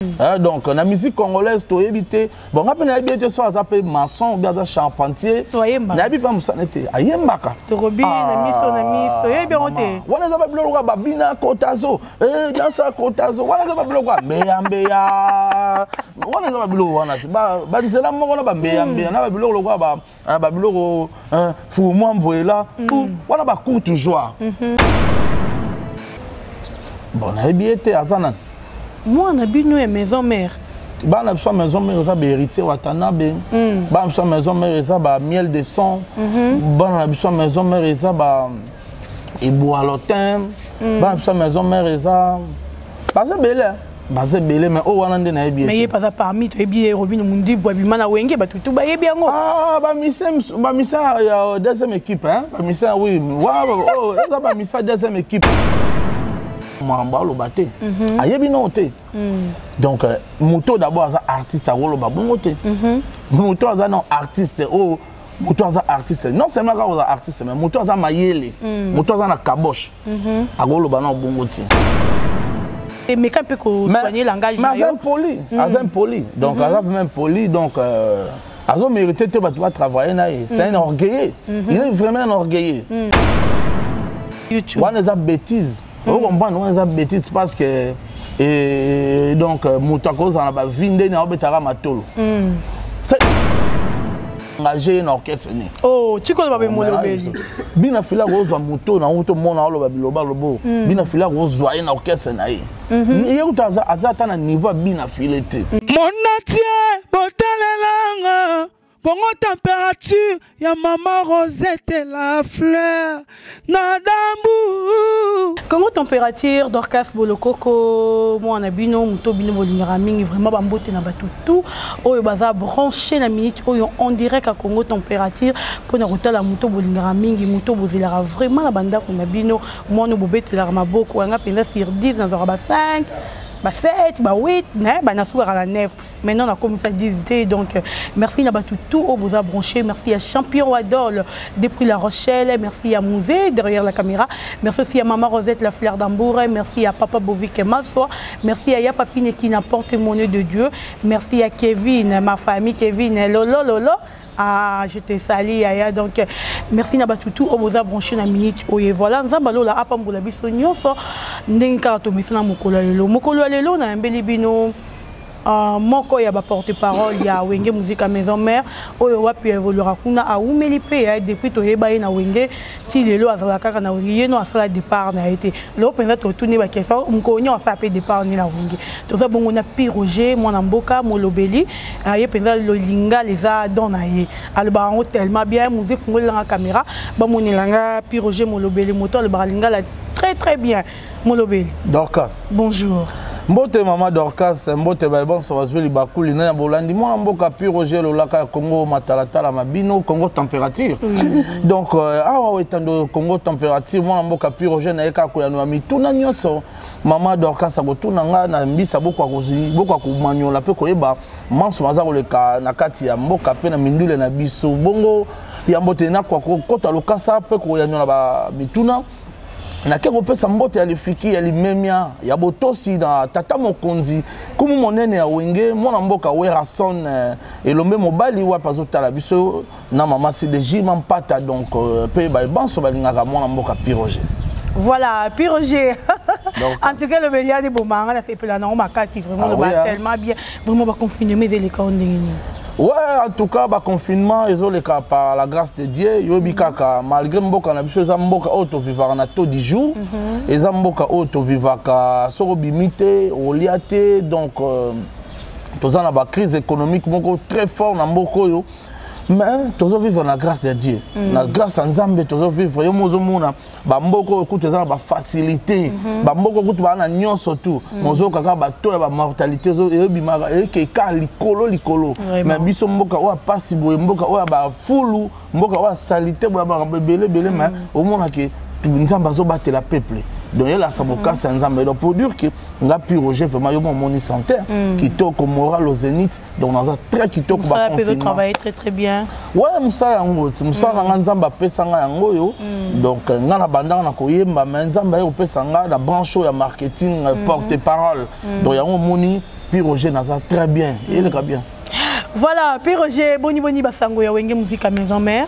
Donc la musique congolaise to éviter bon après na bien soit appelé maçon ou bien charpentier na bi pas musanete ayembaka to robin na miso ye bien ote wana za babilo kwa babina kotazo dansa kotazo wana za babilo kwa mbeya wana za babilo wana ba nzela moko na ba mbeya na babilo kwa babilo fu mwambwela wana ba courte joie bon na bien été azana. Moi, on a bu nous maison mère. Bah, on a besoin maison mère, ça héritier Watanabe. Bah, on a besoin maison mère, ça bah miel de son. Bah, on a besoin maison mère, ça bah iboalotin. Bah, on a besoin maison mère, ça bah c'est belé. Bah c'est belé, mais oh on a des bien. Mais il pas parmi toi bien Robin Mundi Boabimana Wenge, bah tout bah bien. Ah bah missa il y a deuxième équipe hein. Bah missa oui. Waouh oh ça bah missa deuxième équipe. Donc moto d'abord ça artiste moto ça non artiste oh moto ça artiste non seulement quand artiste mais moto ça mayele moto ça na kabosh agolo ba non bongoti mais quand peut soigner langage mais c'est impoli donc ça même poli donc azo mérité te va travailler na c'est un orgueilleux il est vraiment un orgueilleux on les a bêtises. On comprend nos bêtises parce que donc Moutakoz en a vindé na obetara matolo. C'est engagé un orchestre. Oh, tu connais pas Molobeli. Bina fila rose moto na auto mona lo babiloba lobo. Bina fila rose joyeux na orchestre na yi. Il y a utaza azata na niveau bina filete. Mon natie botalelanga Congo température, ya maman Rosette la fleur, nadambu. Congo température, Dorcas Bolokoko, moi on a bino, muto bino bolingaraming, vraiment bambote na batutu. Oyo baza branché na minute, oyo on dirait qu'à Congo température, pour na rota la muto bolingaraming, muto bozilara vraiment la banda qu'on a bino, moi no bobete la maboko, on a penda sur 10, dans un 5. 7, 8, à la 9. Maintenant, on a commencé à 10. Donc, merci à tout au vous a branché. Merci à Champion Wadol depuis La Rochelle. Merci à Mouzé derrière la caméra. Merci aussi à Maman Rosette, la fleur d'Ambour. Merci à Papa Bovic et Massoa. Merci à Yapapine qui n'apporte mon nez de Dieu. Merci à Kevin, ma famille Kevin. Lolo. Ah, je te salue, Aya. Donc, merci Nabatutu, au beaux branché na minute. Oye, voilà, nous avons là, à Pamboula Bissonio, ça, n'est qu'à tomber sur Mokolo Lelo. Mokolo Lelo, na Mbelibino. Moko ya ba porte-parole ya Wenge musique à maison mère oyo wapi evoluera kuna a umelipe depuis to yeba na Wenge ti lelo azala kaka na Wenge yeno asala départ na été lo penza to tourner ba question mkonyo asape départ ni na Wenge to za bongo na Roger mwana mboka Molobeli ye penza lo linga les a dona ye alba on tellement bien musée fungoli la caméra ba monelanga Roger Molobeli moto le balinga la très bien Molobeli Dorcas bonjour. Mbote maman Dorcas, mbote baibon sawazweli bakuli na bolandi mwana mboka Roger lolaka Congo matalatala mabino Congo température. Donc awa wetando Congo température mwana mboka Roger na eka ko ya no mituna nyoso maman Dorcas abotuna nga na mbisa bokwa kumanyola pe ko yeba manso maza koleka na kati ya mboka pe na mindule na biso bongo ya mbote na kwa kota lokasa pe ko ya nyola ba mituna. Na keko pesa mbote ya lifiki ya limemia ya botosi na tata mokonzi kumu monene ya Wenge mwana mboka Werason elombe mobali wa pazotala biso na mama CDJ mampata donc pe ba banso balingaka mwana mboka Roger. Voilà, Roger. En tout cas, le meilleur des beaux marins a fait plein de makasi vraiment le bat tellement bien vraiment va confiner mes élections. Ouais, en tout cas, le confinement, ils ont le cas par la grâce de Dieu. Yobikaka, malgré mboka na biso zamboka auto vivre na taux 10 jours, et zamboka auto vivre ka sorobimité, oliate, donc tous en a crise économique moko très fort na mboko yo. Mais tous vivre la grâce de Dieu. La grâce en Zambie, tous vivre yo mozomuna ba mboko écoute ça ba facilité, ba mboko écoute ba na nyon surtout. Mozo kaka ba to ba mortalité zo e bimaka e ke ka likolo. Mais biso mboka wa pasi boye mboka wa ba fulu, mboka wa salité ba belé mais au moins que Nzamba zo batela peuple. Donc il a sa moka c'est Nzamba donc pour dire que nga Roger vraiment yo mon santé qui toque au moral au zénith donc dans un très qui toque ba confinement. Ça travailler très bien. Ouais musala yango musala nga Nzamba pesa nga yango yo donc nga na banda na koyemba mais Nzamba yo pesa nga na branche ya marketing porte-parole donc yango moni puis Roger naza très bien il est bien. Voilà, puis Roger boni basango ya wenge musique à maison mère.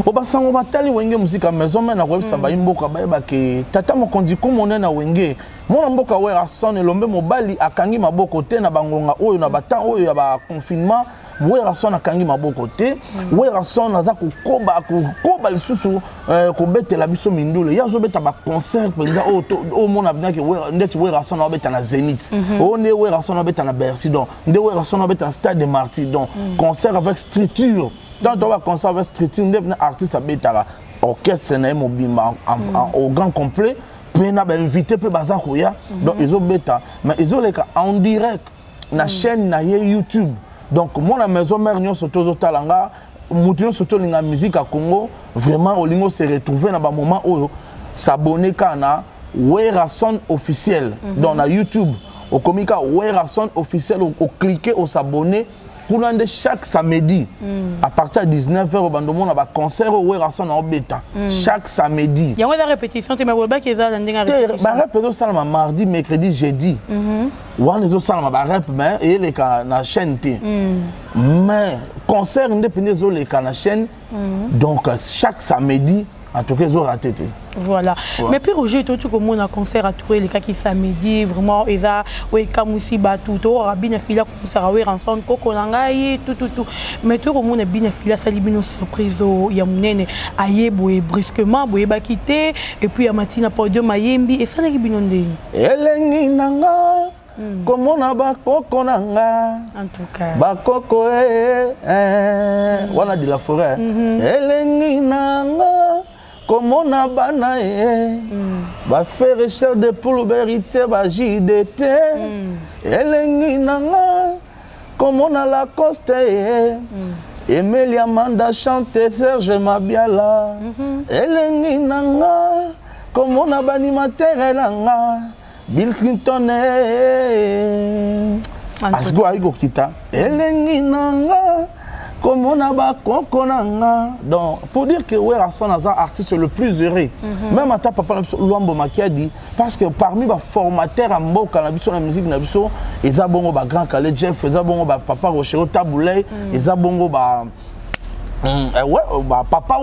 O basango batali wenge musique à maison mère na kwebisa ba imboka ba ke tata mokondi komona na wenge mona mboka wera son elombe mobali akangi maboko te na bangonga oyo na bata oyo ya ba confinement wera son akangi maboko te wera son naza kokoba lisusu kobetela biso mindule yazo beta ba concert penza o mona binaki wera ndeti wera son obeta na Zénith o nde wera son obeta na Bercy donc nde wera son obeta na Stade des Martyrs donc concert avec structure dans ton concert avec structure nde artiste abetala orchestre na mobimba au grand complet pena ba invité pe bazakoya donc ils ont bêta mais ils ont les en direct na chaîne na YouTube donc moi la maison mère nyo soto talanga mutu soto linga musique à Congo vraiment olingo se retrouver na ba moment oyo s'abonner kana Werason officiel dans na YouTube au comica Werason officiel au cliquer au s'abonner pour l'année chaque samedi à partir de 19h au bandomon on a concert au Werason en bêta chaque samedi. Il y a la répétition tu m'as dit que ça l'ending répétition. Bah répétition ça le mardi, mercredi, jeudi. On est au salon bah rap mais et les cas na chaîne T. Mais concert indépendant les cas na chaîne donc chaque samedi en tout cas ils ont raté. Voilà. Ouais. Mais puis Roger, tout comme on a concert à trouver les cas qui samedi vraiment ils a ouais comme aussi batou to rabine fila concert à ensemble koko nangai tout mais tout comme on a bien fila ça libino surprise ya munene ayebo et brusquement boye ba quitter et puis à matina podium mayembi et ça libino ndeni elengi nanga comme on a bakoko nanga en tout cas bakoko wana de la forêt elengi nanga comme on a banaye, va faire recherche de pour vérité, va JDT, elengi nanga, comme on a la coste, Emilia Manda chante Serge Mabiala, elengi nanga, comme on a banimateur nanga, Bill Clinton, Asgo Aigo Kita, elengi nanga. Comme on a bakonanga donc pour dire que Werason est artiste le plus heureux même à ta papa Luambo Maki a dit parce que parmi les formateurs en mboka na biso la musique na biso eza bongo ba grand Calais Jeff eza bongo ba papa Rochero Taboulay eza bongo ba papa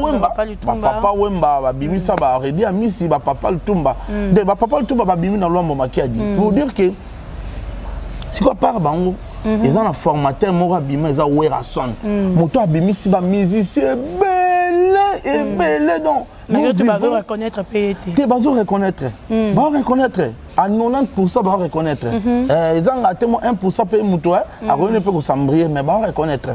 Wemba ba bimisa ba redi amisi ba papa Lutumba de ba papa Lutumba ba bimi na Luambo Maki a dit pour dire que si quoi par bango ils ont un formateur mora bima ils ont Werason moto abimi si ba musicien belé donc mais tu vas reconnaître PET tu vas reconnaître va reconnaître à 90% va reconnaître ils ont gâté 1% pe moto a reconnaître pour s'embrier mais va reconnaître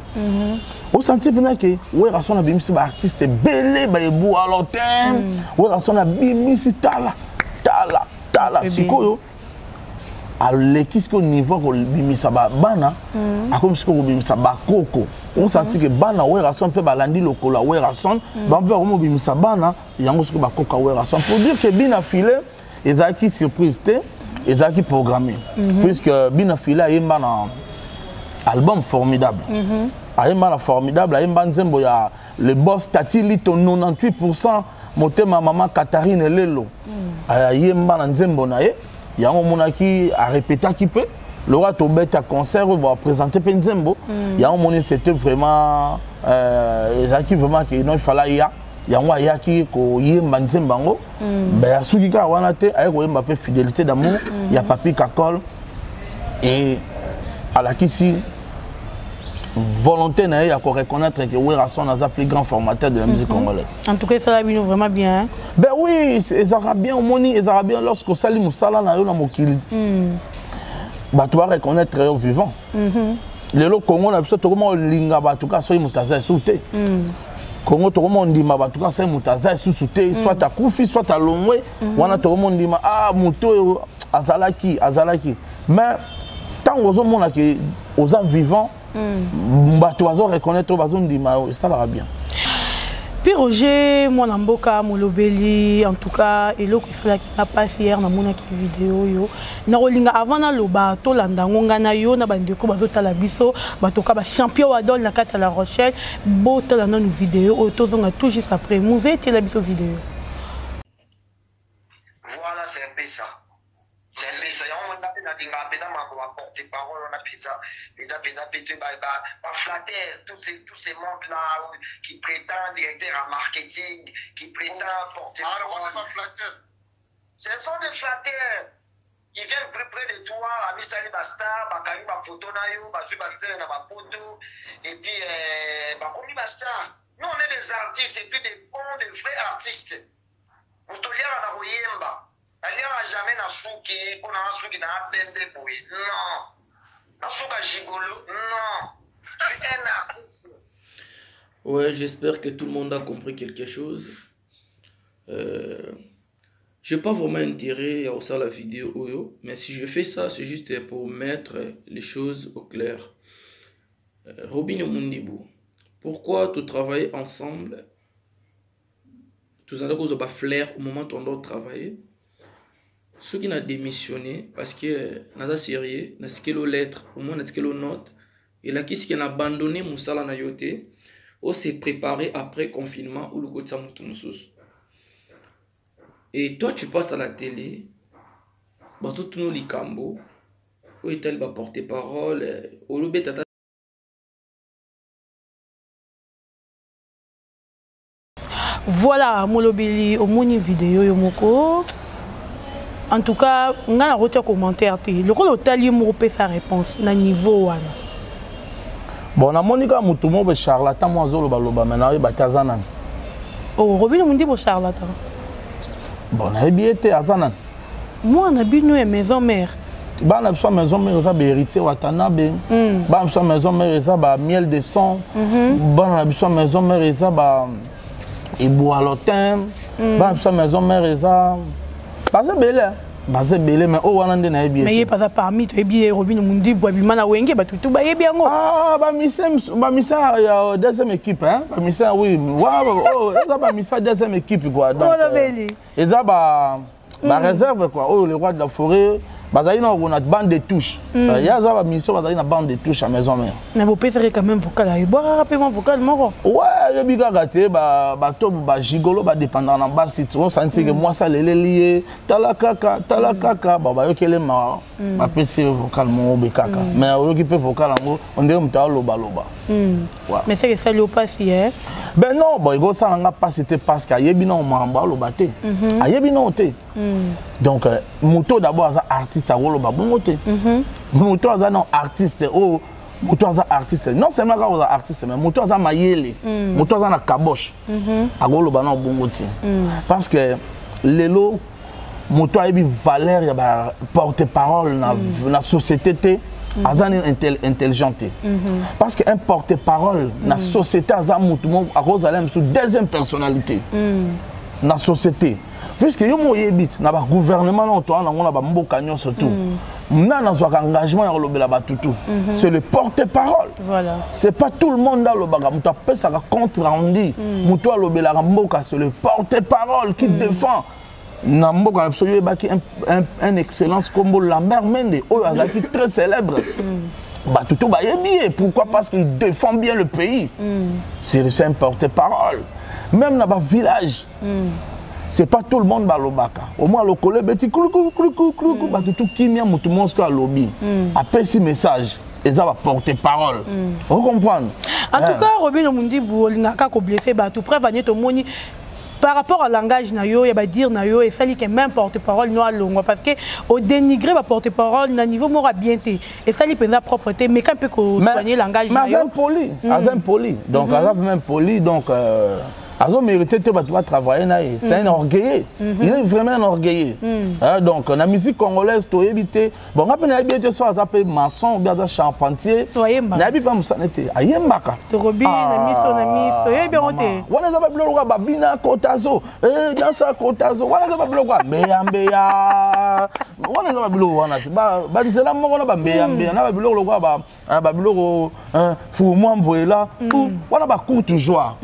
au senti bien que Werason abimi si ba artiste belé ba ebu alors tem Werason abimi si tala sikoyo à l'équipe au niveau où bimisa bana à comme ce que bimisa bakoko on sentit que bana Werason peut balandi lokola Werason ba peut comme bimisa bana yango ce que bakoko Werason pour dire que bina filé ezaki surprise té ezaki programmé puisque bina filé yemba na album formidable ayemba formidable ayemba nzembo ya le boss Tati Lito 98% motema maman Catherine Lelo ayemba na nzembo na ye yango monaki a répété qui peut le roi tobeta concert va présenter Penzembo yango moni c'était vraiment ezaki vraiment que non il fallait yango ayaki ko yemba nzembango ben asuki ka wana te ayeko yemba pe fidélité d'amour ya Papi Kakol et à la kisi volonté na ya ko reconnaître que Werason est le plus grand formateur de la musique congolaise. En tout cas ça va vraiment bien. Hein? Ben oui, les Arabiens au moni, les Arabiens lorsque sali musala na yo na mokili. Ba tu vas reconnaître au vivant. Le Congo na biso to comment linga ba tout cas so mutaza souté. Congo to comment ndima ba tout cas so mutaza souté soit ta kufi soit ta longwe wana to comment ndima muto azalaki mais tant aux mona que aux vivants tu vas reconnaître ça va bien. Puis Roger, mon amboka, mon lobeli, en tout cas, et l'autre qui n'a pas hier dans mon vidéo yo. Na rolinga avant na loba to landangonga na yo na bandeko bazota la biso, batoka ba champion wadol na kata la Rochelle, bota la non vidéo auto donc tout juste après musée la biso vidéo. Voilà, c'est un peu ça. C'est un peu ça. On a fait la dinga peda ma porte-parole, on a pizza, flatter tous ces membres-là qui prétendent directeur en marketing, qui prétendent porte-parole. Ce sont des flatteurs. Ils viennent plus près de toi, à Missali Basta, Bakari Bafoto Nayo, Basu Bakter Nabapoto, et puis Bakomi Basta. Nous, on est des artistes, et puis des bons, des vrais artistes. Nous sommes là dans Oyemba. Il n'y a jamais un souki, on a un souki dans la peine de bouille. Non. Un souki gigolo, non. Je suis un artiste. Ouais, j'espère que tout le monde a compris quelque chose. Je n'ai pas vraiment intérêt à faire la vidéo, mais si je fais ça, c'est juste pour mettre les choses au clair. Robin Omundibou, pourquoi tu travailles ensemble? Tous les gens ont flair au moment où on doit travailler. Ceux qui ont démissionné, parce que nous sommes sérieux, nous avons lettre, au moins nous avons note, et là, qui ont abandonné Moussala Nayote, ou s'est préparé après confinement ou le côté Moutoumoussous. Et toi, tu passes à la télé, tout le monde Likambo, où est-elle va porter parole, au lobé tata. Voilà, molobeli au moni vidéo yomoko. En tout cas, on a un commentaire. Le rôle hôtelier m'a sa réponse na niveau wana. Bon, na monika mutumo be charlatan mo zolo baloba maintenant ba tazanan. Oh, Robin on dit bo charlatan. Bon, na biete azanan. Moi na bino e maison mère. Ba na so maison mère ça be héritier watanabe. Ba na so maison mère ça ba miel de sang. Ba na so maison mère ça ba Iboalotin. Ba na so maison mère ça Basé belé, mais oh on a des naïbiers. Mais il pas parmi toi bien Robin Mundi Boabimana Wenge bah tout bah bien go. Ah bah missa il y a deuxième équipe hein. Bah missa oui. Oh ça bah missa deuxième équipe quoi. Donc et ça bah réserve quoi. Oh le roi de la forêt. Bazaïna on a bande de touches. Il y a ça bah mission bazaïna bande de touches à maison mère. Mais vous pèserez quand même vocal là. Bah rapidement vocal moro. Ouais, je biga gâté bah to bah gigolo bah dépendant en bas si tu on sentit que moi ça les lié talakaka bah yo kele ma bah pèser vocal moro bekaka. Mais on occupe vocal en gros on dirait m'ta loba. Mais c'est que ça lui passe hier. Ben non, bah go ça n'a pas c'était parce qu'il y a bien on m'a lobaté. Ah y a bien noté. Donc moto d'abord ça artiste à Woloba bongoté. Moto ça non artiste oh moto ça artiste non seulement ça artiste mais moto ça mayele moto ça na kabosh à Woloba non bongoté parce que lelo moto a eu valeur ya ba porte-parole na société té azani intelligente parce que un porte-parole na société aza moto à cause alem sous deuxième personnalité na société. Puisque yo mo yebit na ba gouvernement na to na ngona ba mboka nyo surtout na na zo engagement ya lobela ba tutu c'est le porte-parole. Voilà, c'est pas tout le monde dans le baga muto pesa ka compte rendu muto lobela mboka, c'est le porte-parole qui défend na mboka absolument baki un excellence comme Lambert Mende o azaki très célèbre. Bah tutu ba yebi pourquoi parce qu'il défend bien le pays. C'est un porte-parole. Même dans ba village c'est pas tout le monde qui lobaka. Au moins le collègue petit clou bah tout qui m'a tout le monde qui a lobby. Après ce message, ils ont porté parole. Vous comprenez? En tout cas, Robin Omundi Boulinaka ko blessé bah tout près vanier to moni par rapport au langage nayo, il va dire nayo et ça li que même porte-parole no longo parce que au dénigrer va porte-parole na niveau mora bien té et ça li pensa propreté mais quand peut ko soigner langage nayo. Mais azin poli. Donc azin même poli donc Azo mérité de travailler là, c'est un orgueilleux. Il est vraiment un orgueilleux. Donc la musique congolaise, tu éviter. Bon, après on a bien sûr appelé maçon, bien charpentier. On a bien pas musanete. Ayembaka. Tu robin, ami son ami, soyez bien monté. On a pas bloqué babina kotazo. Dans sa kotazo. On a pas bloqué meya. On a pas bloqué. Bah c'est là on a pas meya. On a pas bloqué ba bloqué fou-moi là. On a pas court toujours.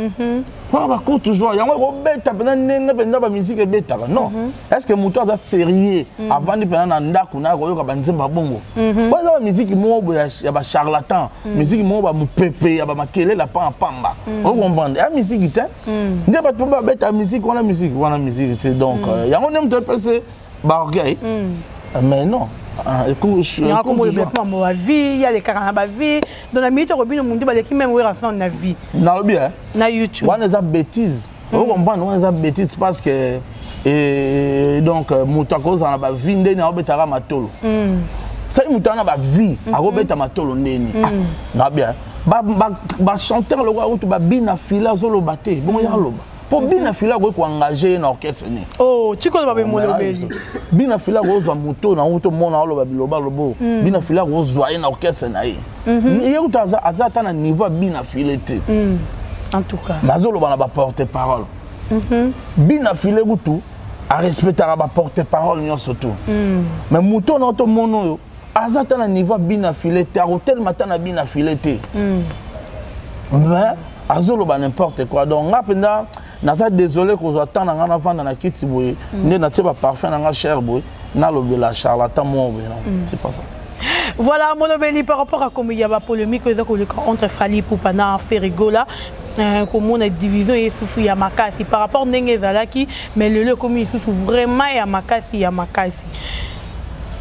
On a court toujours. Il y a un musique bêta. Non. Est-ce que mon toit est sérieux avant de prendre un ndakuna koyoka banzemba bongo? Kwa za musique mo ya ba charlatan, musique mo ba mpepe ya ba makele la pamba. On comprend. La musique était. N'est pas tout ba bêta musique, on a musique, donc il y a un homme de passer ba orgueil. Mais non. Il y a comme le développement de vie, il y a les carnavals de vie. Dans la minute, Robin Mundi, il y a qui même dans la vie. Dans bien. Na YouTube. On a des bêtises. On comprend, on a des bêtises parce que donc Moutako a la vie ndeni a betara matolo. Ça il Moutana a vie a robeta matolo ndeni. Na bien. Ba chanteur le roi ou ba bina fila zolo baté. Bon ya loba. Pour bina fila ko engager na orchestre ni. Oh, tu connais ba molobeli. Bina fila ko zo moto na auto mona loba biloba lobo. Bina fila ko zo na orchestre na yi. Ye utaza azata na niveau bina fila te. En tout cas. Mazolo bana ba porte-parole. Bina fila gutu a respecter ba porte-parole nyonso tout. Mais moto na auto mono yo azata na niveau bina fila te, a hotel matana bina fila te. Mais azolo ba n'importe quoi. Donc ngapenda naza désolé qu'on attend na ngana vendre na kiti boy né na tiba parfum na nga cher boy na lobela charlatan mo c'est pas ça. Voilà molobeli par rapport à comme il y a la polémique entre Fally Ipupa na Ferregola comme on a division et sous ya makasi par rapport ndenge zalaki mais le comme il sous vraiment ya makasi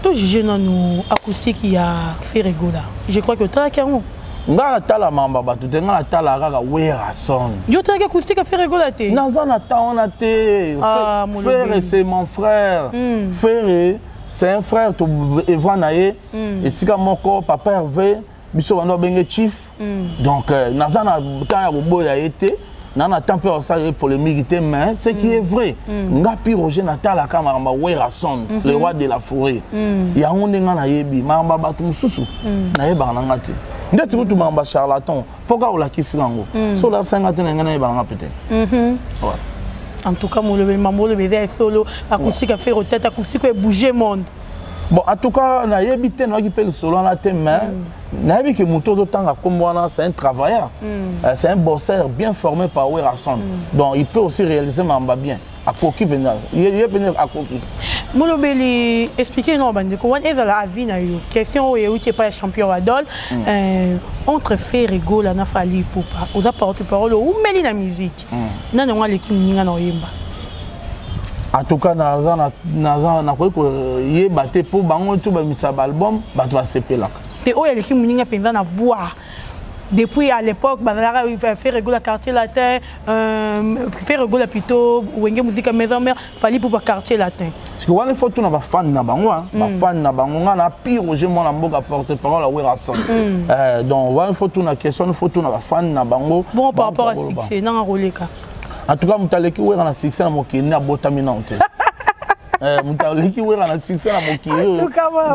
tout juger dans nous acoustique il y a Ferregola je crois que toi qui ngana tala mamba batu te ngana tala kaka wera son yo tala acoustique Ferregola te nazana ta on a te frère c'est mon frère frère c'est un frère to Evanaye et sika moko papa Hervé biso bando benge chief donc nazana ta boya été nana tempé ça polémique mais ce qui est vrai ngapi Roger Natala kamamba wera son le roi de la forêt ya onde ngana yebi mamba batu mususu na yeba na ngati ndeti kutu mamba charlatan pourquoi on la kisilango so la 50 ngana yeba nga pété en tout cas le bébé solo acoustique a fait tête acoustique et bouger monde. Bon en tout cas na yebité na qui peut le solo na te mais na yebi que moto tanga comme wana c'est un travailleur c'est un bosseur bien formé par Werason donc il peut aussi réaliser mamba bien à coquille venir il venir à coquille molobeli expliquer non bande ko wan ezala avis na yo question où tu pas champion adol entre Ferregola na Fally Ipupa oza porte-parole ou meli na musique nana ngwa l'équipe ninga na yemba en tout cas na ko yeba te pour bango tout ba misa album ba to sepela te o ya l'équipe ninga penza na voix depuis à l'époque bazara Ferregola quartier latin Ferregola plutôt wenge musique maison mère Fally Ipupa quartier latin parce que wana faut tout na ba fan na bango ba fan na bango na pire Roger mon mboka porte-parole à Werason donc wana faut tout na question faut tout na ba fan na bango bon par rapport à succès na roleka en tout cas mutaleki wera na succès na mokini na botamina onte mutaleki wera na succès na mokini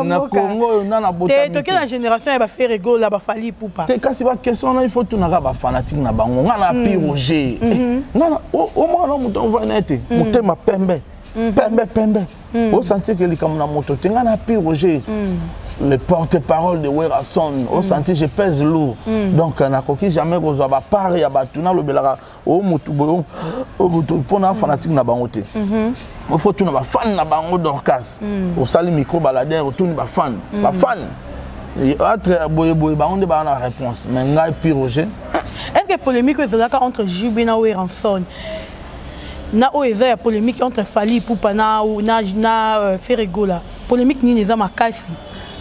na Congo na na botamina te la génération ya ba Ferregola ba Fally Ipupa te kasi ba question na il faut tout na ba fanatique na bango na pire Roger na au moins na muto va nete mutema pembe au sentir que les comme na moto te na pire Roger le porte-parole de Werason au senti je pèse lourd donc na koki jamais ko zo ba part ya batuna lo belaka o mutu bo o mutu pona fanatique na bango te il faut tout na ba fan na bango Dorcas au sali micro baladeur tout ni ba fan entre boye bango de ba na réponse mais ngai pire Roger est-ce que polémique ezalaka entre Jubé na Werason na oeza ya polémique entre Fally Ipupa na Ferregola polémique ni neza makasi.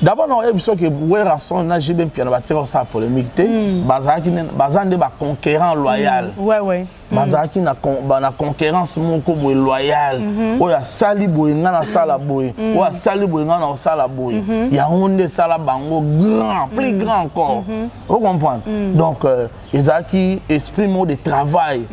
D'abord on a vu que Werason na Jubé piano batira ça polémique te bazande ba conquérant loyal ouais bazaki na concurrence moko boy loyal oya sali boy ngana sala boy oya sali boy ngana sala boy ya onde sala bango grand plus grand encore vous comprenez donc ezaki esprit mot de travail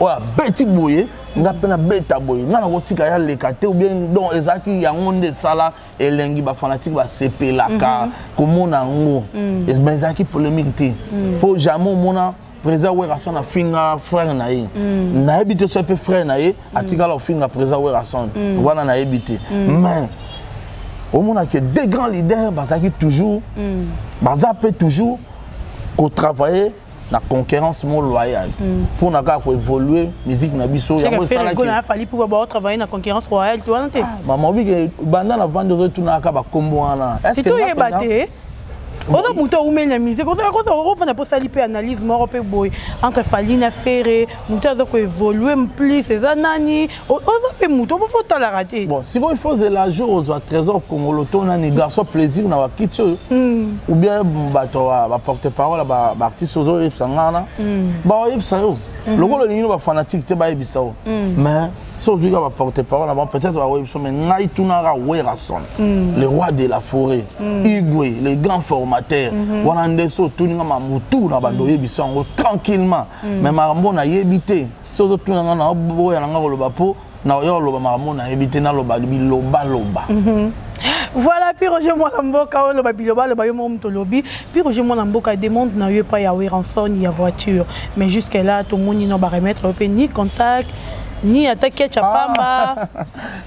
oya beti boy nga pena beta boy ngana kotika ya lekate ou bien donc ezaki ya onde sala elengi ba fanatique ba sepelaka komona ngo ezaki polémique te pour jamais mona président Werason a finga frère na ye na habité so peu frère na ye atika la finga président Werason wana na habité mais au monde que des grands leaders bazaki toujours bazapé toujours ko travailler la concurrence mo loyale pour na ka ko évoluer musique na biso ya mo sala ki Fally pour ba travailler na concurrence royale tu vois te maman bi que banda na vendre tout na ka ba kombo wana est-ce que tu es batté oza mutu aumeli musique oza ofanda mpo sali mpe analyse moko mpe boye entre Falina Ferre mutu aza koévolue plus eza nani oza mpe mutu opo fotalaka te bon sikoyo il faut zela jour ozwa trésor kongolo to nani garçon plaisir na bakiti oyo ou bien bato baporte parole baartiste ozoyebisa ngana baoyebisa yo lokolo olingi no bafanatique te bayebisa yo mais so ozwika baporte parole na bango peut-être baoyebisa mais ngai tunaka Werason le roi de la forêt Igwe le grand formateur wana nde so otuninga mamutu na bando oyebisa yango tranquillement mais makambo nayebi te so ozotunanga na oboya nanga koloba po na yo loba makambo nayebi te naloba bilobaloba. Voilà, puis Roger Mwanamboka, le babiloba, le bayom tolobi. Puis Roger Mwanamboka demande n'a eu pas ya Werason ni ya voiture. Mais jusqu'à là, tout le monde n'a pas remettre ni contact, ni attaque Ketchapamba.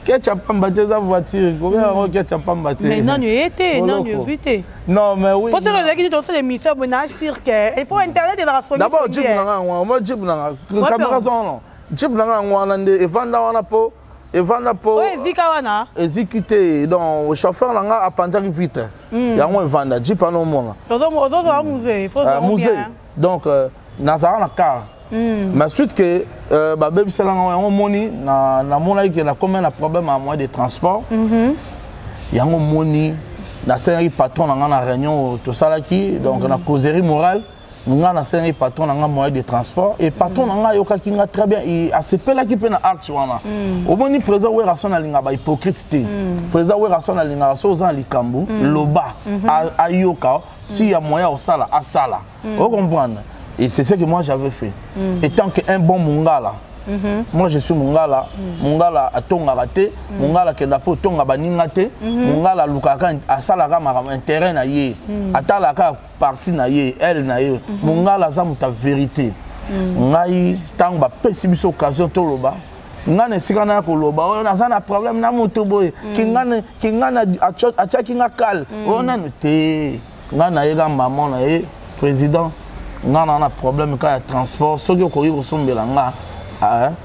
Ketchapamba, tu as voiture. Combien Ketchapamba? Mais non, il était, non, il était. Non, mais oui. Parce que les gens qui ont fait l'émission, on a un cirque. Et pour Internet, il y a la solution. D'abord, Jeep Nanga, caméra son. Jeep Nanga, on a des Evanda, on a pas. Evanda po ezikite donc chauffeur langa apandaki vite yango evanda Jeep ano mona ozo musée faut ça musée donc nazara na car mais suite que babebi selanga yango moni na mona que na combien na problème à moyen de transport yango moni na série patron langa na réunion to salaki donc na causerie morale nga na série patron nga moyen de transport et patron nga yoka kinga très bien et a se pela ki pe na acte wana au moni président Werason alinga ba hypocrite te président Werason alinga so za likambu loba ayoka si ya moyen au sala asala vous comprenez et c'est ce que moi j'avais fait étant que un bon mungala moi je suis mungala mungala atonga raté mungala kenda po tonga baninga te mungala lukaka asala ka mara intérêt na ye atala ka parti na ye elle na ye mungala za muta vérité ngai tang ba pesi biso occasion to loba ngane sikana ko loba on a na problème na mutu boy kingana acha kinga kal ona te ngana yega maman na ye président ngana na problème ka transport soki ko yi sombela nga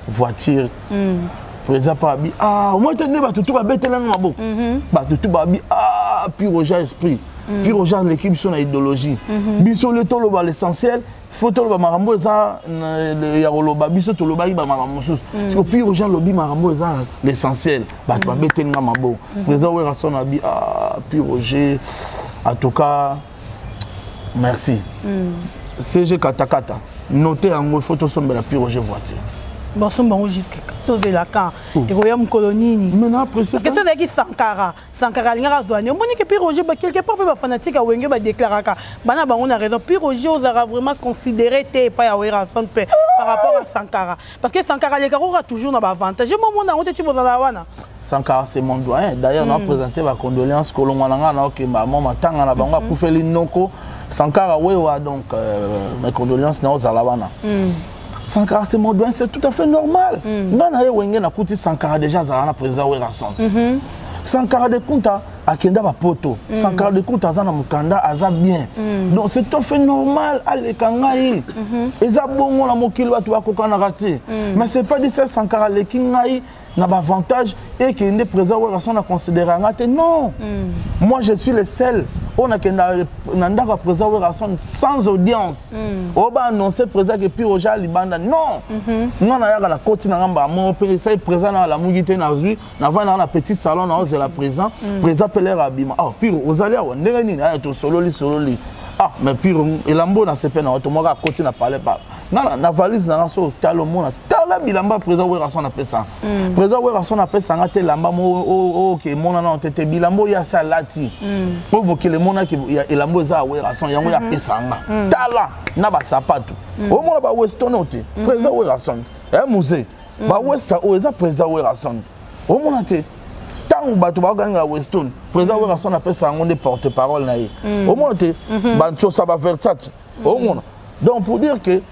voiture président Pabi au moins tenez batutu ba betela na maboko batutu babi puis Roger esprit puis Roger l'équipe son idéologie biso le tolo ba l'essentiel photo ba marambo za ya koloba biso to loba ba marambo sus parce que puis Roger lobi marambo za l'essentiel batu ba betela na maboko président Werason abi puis Roger en tout cas merci CG Katakata notez en photo sombela puis Roger voiture. Bon, c'est bon jusqu'à 14 la camp. Et vous avez une colonie. Maintenant, parce que c'est qui Sankara. Sankara, il y a un zoane. On dit que Roger, quelque part, les fanatiques à Wenge va déclarer que on a raison. Puis Roger, on a vraiment considéré que pas à Werason par rapport à Sankara. Parce que Sankara, les gars, aura toujours un avantage. Je m'en vais à tu vas à la Sankara, c'est mon doyen. D'ailleurs, on a présenté ma condoléance Kolongwananga, maman, matanga, na banga, Koufeli Noko. Sankara, oui, donc, mes condoléances, na Zalawana. Sankara c'est mon doyen, c'est tout à fait normal. Nana wenge na kuti Sankara déjà zana président Werason. Sankara de Kunta akenda ba poto. Sankara de Kunta zana mukanda aza bien. Donc c'est tout à fait normal ale kangai. Eza bongo na mokili watu bakokana raté. Mais c'est pas dit ça Sankara le kingai n'a pas avantage et que le président Werason a considéré non. Moi je suis le seul. On a un président Werason sans audience. On va annoncer président que puis Roger Libanda non. Non on a la côte na ngamba mon président na la mugité na rue na va na petit salon na de la président président Pelé Rabima. Ah puis aux allez on ndenge nini to solo li. Ah mais puis elambo na CP na automoka à côté na parler pas. Na valise na so talo mona tala bilamba président Werason appelle ça. Président Werason appelle ça ngate lamba mo OK mona na tete bilambo ya salati. Pour que le mona ki elambo za Werason yango ya pesanga. Tala na ba sapato. O mona ba Weston ote. Président Werason. Musée. Ba West o eza président Werason. O mona te tant bato ba ganga Weston. Président Werason appelle ça ngone porte-parole na ye. O mona te ba chosa ba Versace. O mona. Donc pour dire que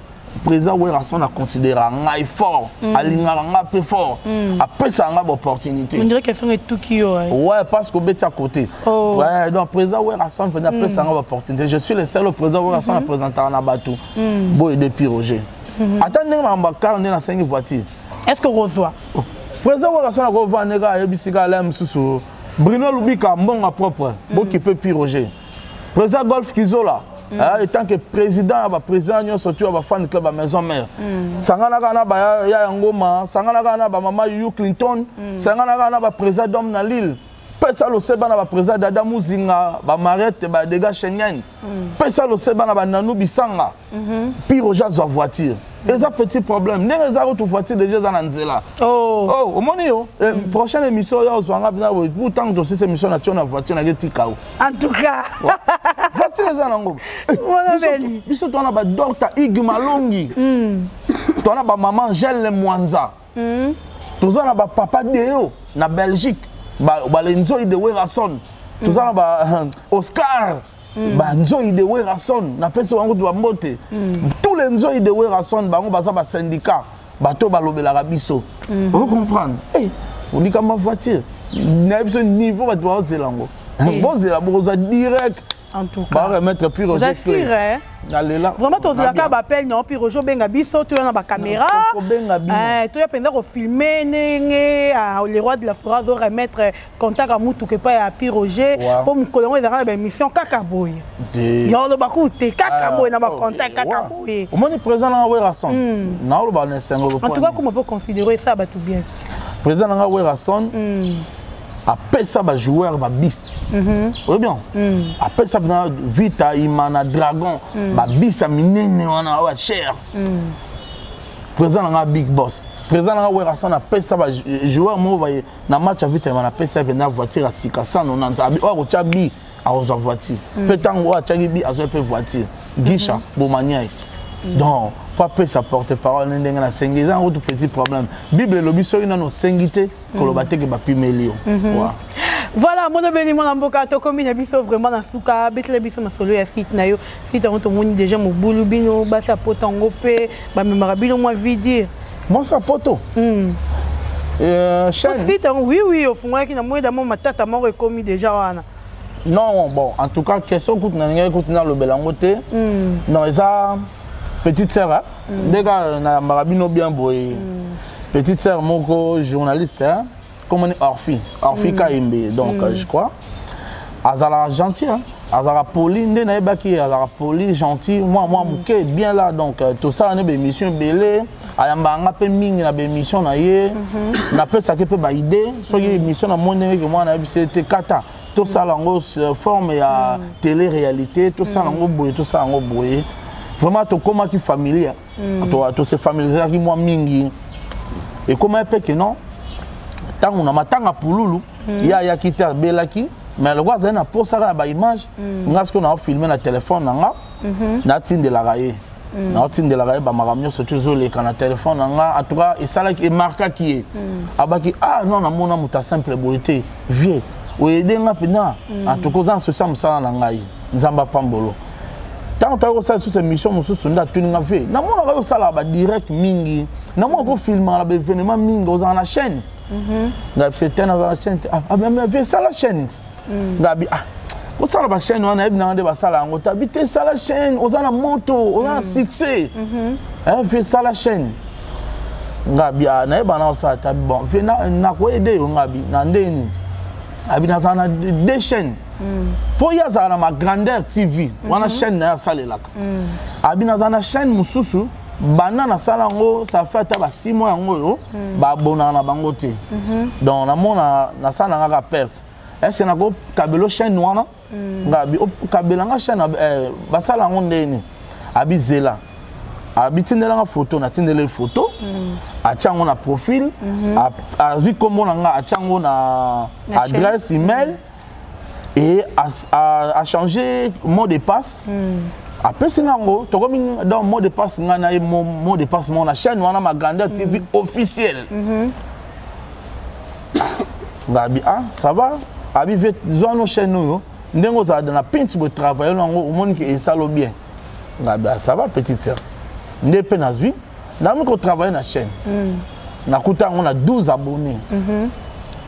président Werason a considéré un fort, un peu fort, après ça a une opportunité. On dirait qu'elles sont tout qui ouais, parce qu'on est à côté. Ouais, donc président Werason venait après ça une opportunité. Je suis le seul président Werason à présenter un abatou. Boy depuis Roger. Attendez, on est dans 5 voitures. Est-ce que reçoit? Président Werason a revendu à Ebisiga Lem Soussou. Bruno Lubika, mon propre, bon qui peut puis Roger. président Golf Kizola en tant que président président surtout fan club à maison mère sangana kana ba ya ngoma sangana kana ba mama Yu Clinton sangana kana ba président d'homme na Lille pesa lo seba na ba président Dada Muzinga ba Mariette ba dégâts Schengen pesa lo seba na ba Nanou Bisanga pire jazz wa voiture et ça petit problème n'est pas autre voiture déjà dans nzela oh au moni yo prochaine émission yo zwanga bina pourtant que cette émission na voiture na tikao en tout cas voiture za nango voilà beli biso to na ba docteur Ig Malongi to na ba maman Angèle Mwanza to na ba papa Deo na Belgique ba lenzo de Werason to na ba Oscar ba nzoi de Werason na pesi wango to mbote tous les nzoi de Werason bango baza ba syndicat bato balobela biso vous comprendre on dit comme voiture na biso niveau ba doit zelango bozela boza direct en tout cas ba remettre puis Roger clé vraiment tous les cas appel non puis Roger benga biso tu na ba caméra tu ya penda ko filmer nenge les rois de la forêt doivent remettre contact à mutu que pas à puis Roger pour me colonner dans la mission kakaboy yo lo bakute kakaboy na ba contact kakaboy au moins présent na Werason na lo ba na sengo en tout cas comment on peut considérer ça ba tout bien présent na Werason après ça ba joueur ba bis oui bien après ça na Vita Imana Dragon ba bis a minene wana wa cher présent na Big Boss présent na Werason après ça ba joueur mo ba na match Vita Imana après ça na voiture à 690 abi o cha bi a ozo voiture petango wa cha bi a zo pe voiture Guicha Bomaniai donc pas sa porte-parole ndenge na sengeza un autre petit problème Bible lobi so ina no sengité kolobate ke ba pimelio voilà mon beni mon mboka to komi na biso vraiment na suka betle biso masolo ya site na yo site on to moni déjà mo bulu bino ba sa potango pe ba memara bino moi vidir moi sa poto site oui au fond qui na moi da mo matata mo komi déjà wana non bon en tout cas question coûte na ngé coûte na lo belangote non ça petite sœur, des gars na marabino bien boy. Petite sœur moko journaliste comme on est Orphi Kaimbe donc je crois. Azala gentil Azala poli ndena ebaki Azala poli gentil moi muke bien là donc tout ça na émission belé ayamba nga pe mingi na émission na ye na pe ça que peut ba idée so émission na monde que moi na c'était kata tout ça lango forme ya télé-réalité tout ça lango boy tout ça lango boy. Vraiment, tu comment qui familier, tu sais familiariser avec moi mingi. Et comment est-ce que non? Tant on a matanga pululu, il y a quitté belaki, mais le gars a pour ça la image, on a ce qu'on a filmé na téléphone nanga, na tin de la raie, na tin de la raie, ba maramio c'est toujours les canaux téléphone nanga, en tout cas et ça là qui est marqué qui est, abaki non na mona muta simple beauté, vieux, ou aider nga pena, en tout cas ça ça me ça nanga yi, nzamba pambolo. Tant que tu as cette émission, tu as fait. Tu as fait direct mingi. Tu as filmé l'événement mingi dans la chaîne. C'était dans la chaîne. Ah, mais c'est la chaîne. Pour ça, la chaîne, on a demandé à ça. On a habité ça la chaîne. On a la moto, on a succès. On fait ça la chaîne. On a bien, on a ça. Bon, on a quoi aider, on a bien. On a deux chaînes. Pour y avoir ma grandeur TV, on a chaîne na salé là. Abina na chaîne mususu, banana salango, ça fait taba 6 mois ngo, ba bona na bangote. Donc na mona na sana nga perte. Est-ce que na go kabelo chaîne wana? Ngabi kabela nga chaîne ba salango ndeni. Abi zela. Abi tindela nga photo na tindela photo. Achango na profil, a vu comment nga achango na adresse email. Et à changer mot de passe. Après c'est nango, tu comme dans mot de passe ngana et mot de passe mon chaîne on a ma grandeur TV officielle. Gabi ça va? Abi vet zone chaîne nous ndengo za na pinch bo travail nango au monde qui ça lo bien. Gabi ça va petite sœur. Ndé penazwi, na mo ko travailler na chaîne. Na kuta on a 12 abonnés.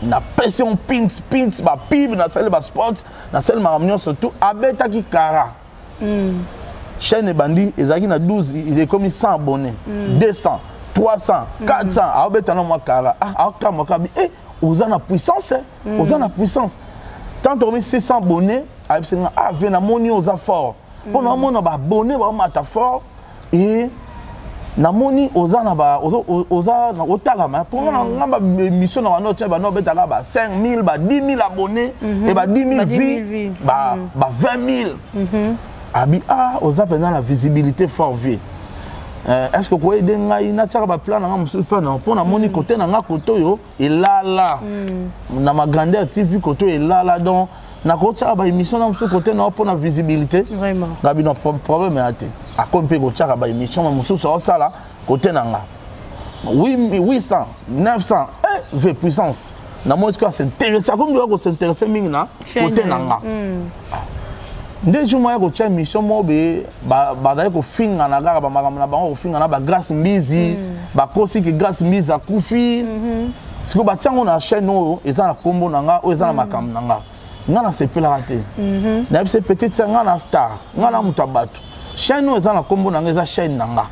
Na pression pins ba pib na salle ba sport na salle maramnion surtout abeta ki kara chaîne bandi ezaki na 12 il est comme 100 abonnés 200 300 400 abeta na moi kara akama kabi oza na puissance oza na puissance tant on met 600 abonnés ayebisa ah viens na moni oza fort pour na mona ba abonné ba mata fort et na moni oza na ba oza na otalama pour na ngamba mission na wana tia ba no betaka ba 5000 ba 10000 abonnés et ba 10000 vues ba 20000 abi ah oza pendant la visibilité fort vie est-ce que vous avez un plan pour la moni côté na nga koto yo et là na ma grandeur TV koto et là donc na côté ba émission na musu côté na pour la visibilité vraiment gabi no problème até a compter ko tchaka ba émission musu so ça là côté na nga 800 900 V puissance na moi que s'intéresser comme doit s'intéresser mingi na côté na nga Dès que je suis mission, je suis finga na gara ba bango finga na ba grâce mbizi ba kosi ki grâce mbizi a kufi siko ba tsango na chaîne no eza na kombo na nga o eza na makam na nga nga na sepela raté na bise petite nga na star nga na mutabatu chaîne no eza na kombo na nga eza chaîne na nga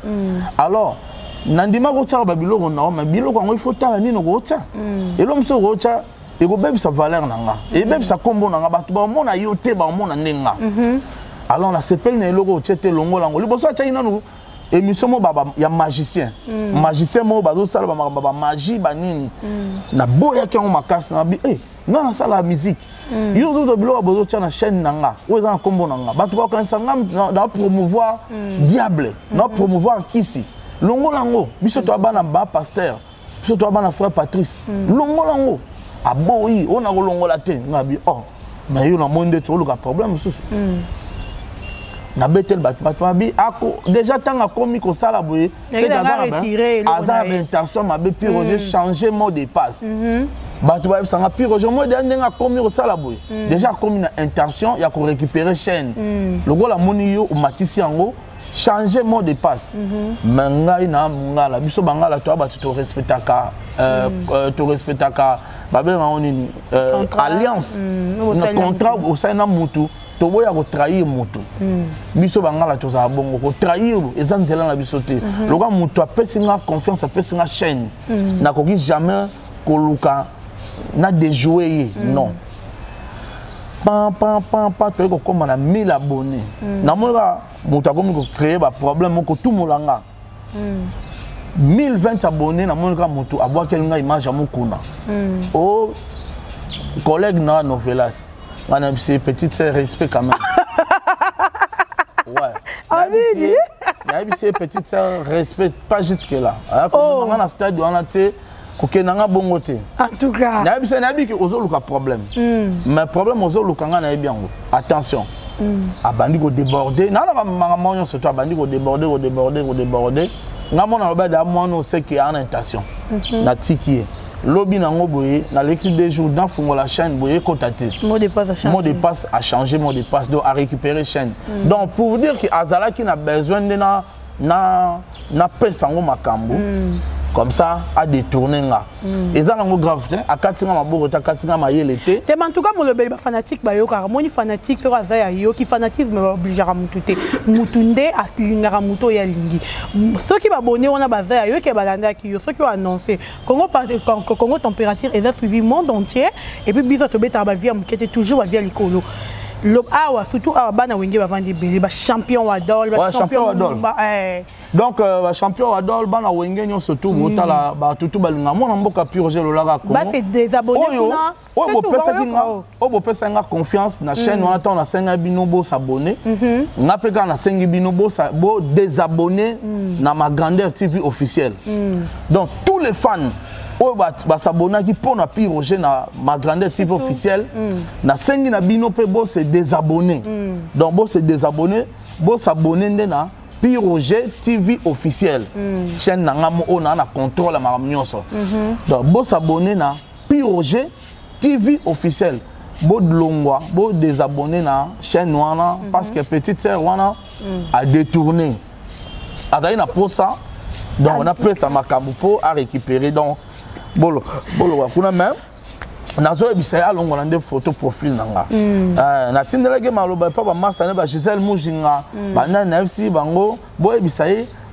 alors nandima ko tsaka ba biloko na o ma biloko ngo il faut tala nino ko tsa elo mso ko tsa et go bébé sa valeur nanga et bébé sa combo nanga batu ba mona yote ba mona nenga alors na sepel na logo tete longo lango liboso tsa nanu émission mo baba ya magicien magicien mo bazo sala ba magie ba nini na boya ki on makasi na bi nga na sala musique yo do bilo bozo tsa na chaîne nanga o za combo nanga batu ba kanisa ngam na promouvoir diable na promouvoir kisi longo lango biso to bana ba pasteur biso to bana frère Patrice longo lango aboyi on a kolongola te ngabi mais yo na monde to luka problème susu na betel bat bi ako déjà tanga komi ko sala boye c'est dans intention ma be Roger changer mot de passe batu ba sanga Roger mo de ndenga komi ko sala boye déjà komi na intention ya ko récupérer chaîne logo la moni yo matisi yango changer mot de passe mengai na ngala biso bangala to ba to respectaka to respectaka babe nini alliance no contrat au sein na mutu to boya ko trahir mutu biso bangala to za bongo ko trahir ezanzela na biso te loka mutu apesinga confiance apesinga chaîne na ko jamais koluka na déjouer non pam to ko koma na 1000 abonnés na mola mutu akomi ko créer ba problème ko tout molanga 1020 abonnés na monika mutu abwa kelinga image ya mukuna oh collègue na Novelas on c'est petite sœur respect quand même ouais Amidi c'est petite sœur respect pas jusque là on a stade on a té kokenanga bongo te en tout cas na bi ki ozoluka problème mais problème ozoluka nga na ebiango attention abandi ko déborder na na mamanyo surtout abandi ko déborder ngamona lobada mwana sait qu'il y a une intention na tiki lobby nango boye na l'exil des jours dans fongo la chaîne boye kotate mot de passe a changé mot de passe donc à récupérer chaîne donc pour vous dire que Azala qui n'a besoin de na pesango makambo comme ça à détourner là et ça nango grave à katinga maboko ta katinga mayele te te en tout cas mo lobeli ba fanatique ba yo car moni fanatique so azaya yo ki fanatisme ba obligera mutute mutunde aslingara muto ya lingi ceux qui ba abonné on a bazaya yo ke balanda ki yo ceux qui ont annoncé Congo température et ça suivi monde entier et puis biso to beta ba via mukete toujours via likolo awa surtout awa bana wenge ba vandi belé ba champion wadol ba champion wadol donc champion wadol bana wenge nyo surtout botala ba tutu balinga mona mboka Roger lolaka ko ba c'est des abonnés bo pesa nga confiance na chaîne on attend na senga bino bo s'abonner nga peka na sengi bino bo désabonner na ma grandeur TV officielle donc tous les fans ba s'abonner qui pour na Roger na ma grandeur TV officielle na sengi na bino pe bo se désabonner donc bo se désabonner bo s'abonner na Roger TV officiel chaîne na ngamo ona na contrôle ma nyonso donc bo s'abonner na Roger TV officiel bo longwa bo désabonner na chaîne wana parce que petite sœur wana a détourné azali na posa donc on a pris ça makambo pour à récupérer donc bolo kuna même nazo ebisa alongo na nde photo profil nanga na tindelage maloba pa ba masane ba Gisèle Mujinga bana na FC bango bo ebisa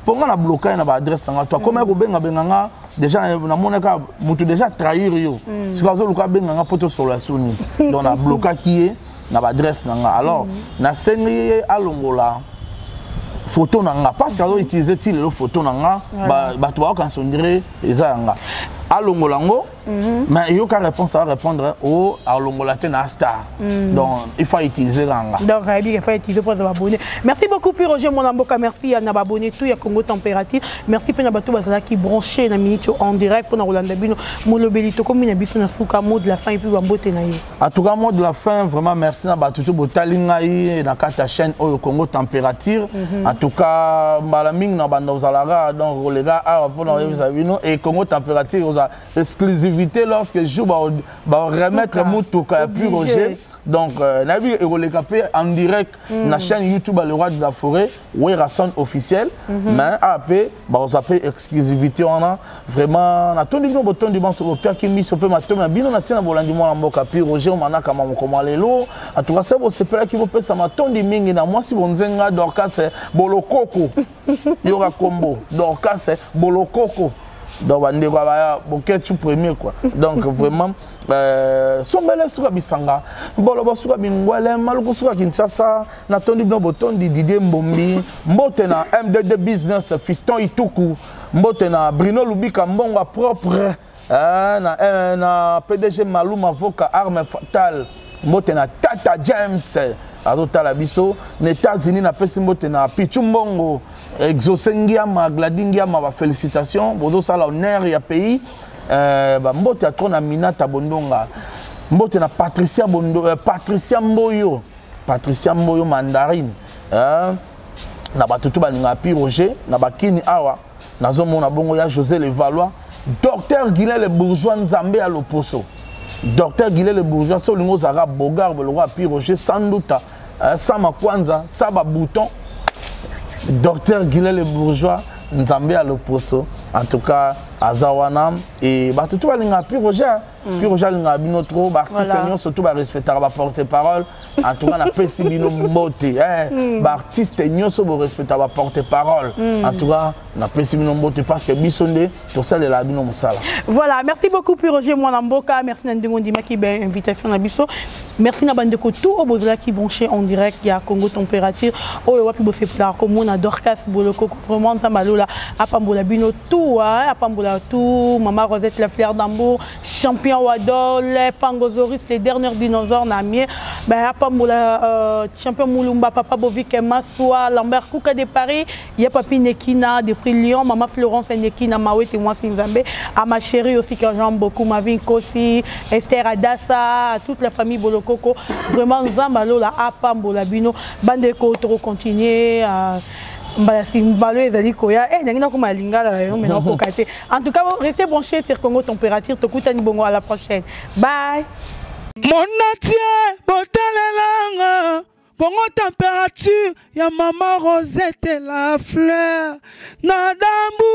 ponga na bloquer na ba adresse nanga to comme ko benga benganga déjà na monaka mutu déjà trahir yo sikazo luka benganga poto sur la soni donc na bloquer qui est na ba adresse nanga. Alors na sengi alongola photo nanga parce que alo utiliser ti le photo nanga ba to ba kan sondire eza nga. Alongolango mais il y a qu'à réponse à répondre au alongolate na star. Donc il faut utiliser langa. Donc il faut utiliser pour s'abonner. Merci beaucoup puis Roger Monamboka, merci à abonné tout ya Congo Température. Merci pour bato bazala qui branché na minute en direct pour na Rolanda Bino molobelito comme na biso na suka mot de la fin et puis bambote na ye. En tout cas mot de la fin vraiment merci na bato tout botalinga yi na kata chaîne au Congo Température. En tout cas balaming na banda ozalara donc les gars pour na Bino et Congo Température exclusivité lorsque je vais remettre Moutouka puis Roger. Donc, Navi et Capé en direct na chaîne YouTube Le Roi de la Forêt, où il son officiel. Mais après, on appelle exclusivité. On a vraiment, on a tout le bouton du banc sur le pied qui mis sur le matin. On a bien on a tenu à Bolandi moi en Boka puis Roger on a comme lelo. En tout cas, c'est bon, c'est pas là qui vous paye ça matin du mingi na moi si bon zenga Dorcas c'est bolokoko. Il y aura combo Dorcas c'est bolokoko. Donc on est bouquet tout premier quoi. Donc vraiment sombele suka bisanga bolobo suka bingwele maluku suka Kinshasa na tondi no boton di Didier Mbombi mbote na MDD business fiston Ituku mbote na Bruno Lubika mbongo propre na PDG Malum avocat arme fatale mbote na Tata James azotala biso na États-Unis na pesi mbote na Pichu Mbongo exosengiama gladingiama ba félicitations bozo sala honneur ya pays ba mbote atona Minata Bondonga mbote na Patricia Mboyo Mandarine na batutu baninga pi Roger na bakini awa nazomona bongo ya José Levalois docteur Guilain le bourgeois Nzambe à l'Oposo. Docteur Guilain le bourgeois, c'est le Zara Bogard, le roi Pi Roger, sans doute, Sama Kwanza, Saba Bouton. Docteur Guilain le bourgeois, Nzambe à l'Oposo. En tout cas, Azawanam et tout le monde Pi Roger. Pi Roger, il y a notre artiste, surtout, respecter la porte-parole. En tout cas, on a pessi bino mbote. Artiste, on respecter la porte-parole. En tout cas, on a pessi bino mbote parce que bisonde, tout ça, c'est la bino moussala. Voilà, merci beaucoup, Pi Roger Mwanamboka. Merci Nandingo Ndima qui a invitation à biso. Merci Nabandeko tout au Bozala qui branché en direct. Il y a Congo Température. Oh, il y a Wapi Bosepla, comme on a Dorcas Boloko. Vraiment, ça m'a lola. Apambola bino tout, Apambola tout. Maman Rosette, la fleur d'Ambour. Champion Wadol, les Pangozoris, les derniers dinosaures Namier. Apambola, champion Moulumba, Papa Bovik, Massoua, Lambert Kouka de Paris. Il y a Papi Nekina, de Prix Lyon. Maman Florence Nekina, Mawet et moi, Sinzambe. À ma chérie aussi, que j'aime beaucoup. Ma vie Kossi, Esther Adassa, toute la famille Bolokoko. Vraiment, Zambalo, la Apambola Bino. Bandeko, trop continuer. En tout cas, restez branchés sur Congo Température. À la prochaine. Bye. Mon atier, botalelanga. Congo Température, ya maman Rosette la fleur. Nadambu.